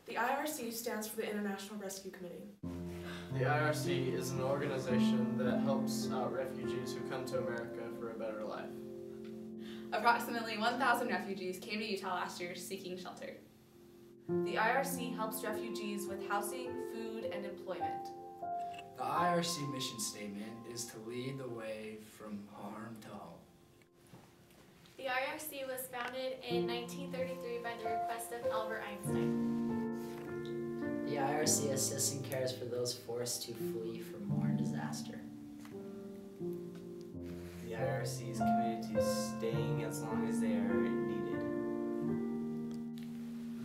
The IRC stands for the International Rescue Committee. The IRC is an organization that helps out refugees who come to America for a better life. Approximately 1,000 refugees came to Utah last year seeking shelter. The IRC helps refugees with housing, food, and employment. The IRC mission statement is to lead the way from harm to home. The IRC was founded in 1933 by the request of Albert Einstein. The IRC assists and cares for those forced to flee from war and disaster. The IRC is committed to staying as long as they are needed.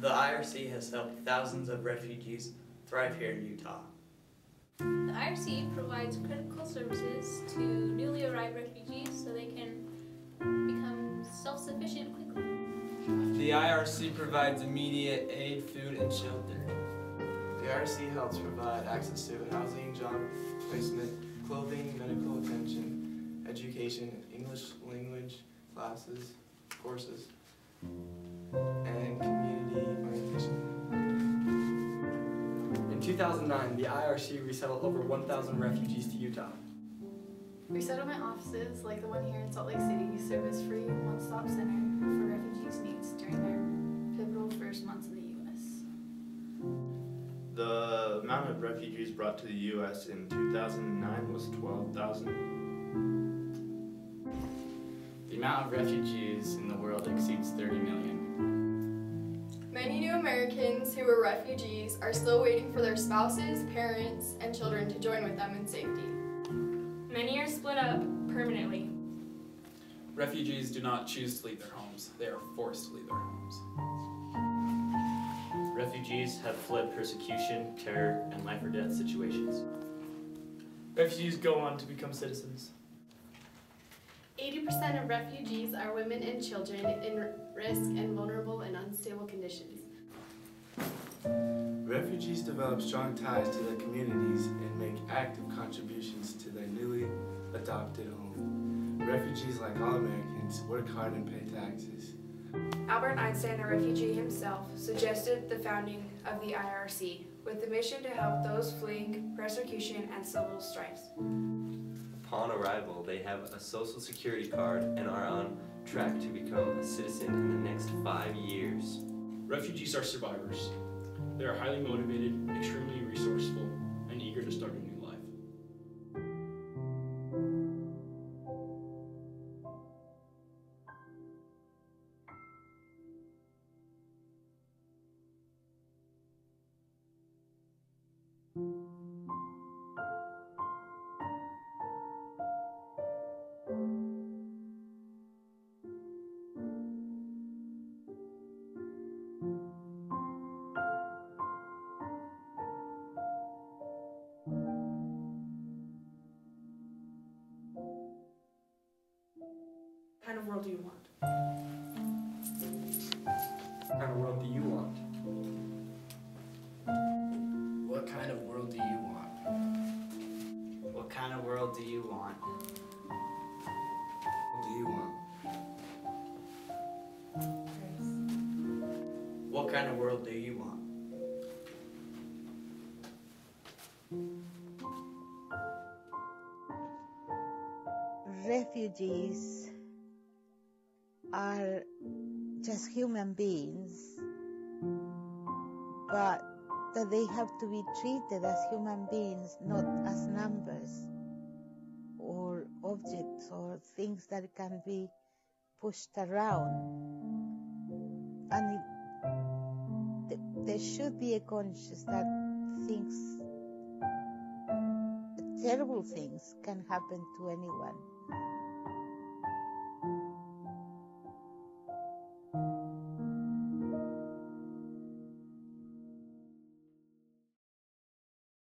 The IRC has helped thousands of refugees thrive here in Utah. The IRC provides critical services to newly arrived refugees so they can become self-sufficient quickly. The IRC provides immediate aid, food, and shelter. The IRC helps provide access to housing, job placement, clothing, medical attention, education, English language classes, courses, and community orientation. In 2009, the IRC resettled over 1,000 refugees to Utah. Resettlement offices, like the one here in Salt Lake City, serve as free one-stop center for refugees' needs during their pivotal first months in the U.S. The amount of refugees brought to the U.S. in 2009 was 12,000. The amount of refugees in the world exceeds 30 million. Many new Americans who were refugees are still waiting for their spouses, parents, and children to join with them in safety. Many are split up permanently. Refugees do not choose to leave their homes. They are forced to leave their homes. Refugees have fled persecution, terror, and life or death situations. Refugees go on to become citizens. 80% of refugees are women and children in risk and vulnerable and unstable conditions. Refugees develop strong ties to their communities and make active contributions to their newly adopted home. Refugees, like all Americans, work hard and pay taxes. Albert Einstein, a refugee himself, suggested the founding of the IRC with the mission to help those fleeing persecution and civil strifes. Upon arrival, they have a social security card and are on track to become a citizen in the next 5 years. Refugees are survivors. They are highly motivated, extremely resourceful, and eager to start a new life. What kind of world do you want? What kind of world do you want? What kind of world do you want? What kind of world do you want? What do you want? What kind of world do you want? Refugees are just human beings, but that they have to be treated as human beings, not as numbers or objects or things that can be pushed around. And there should be a conscience that things, terrible things, can happen to anyone.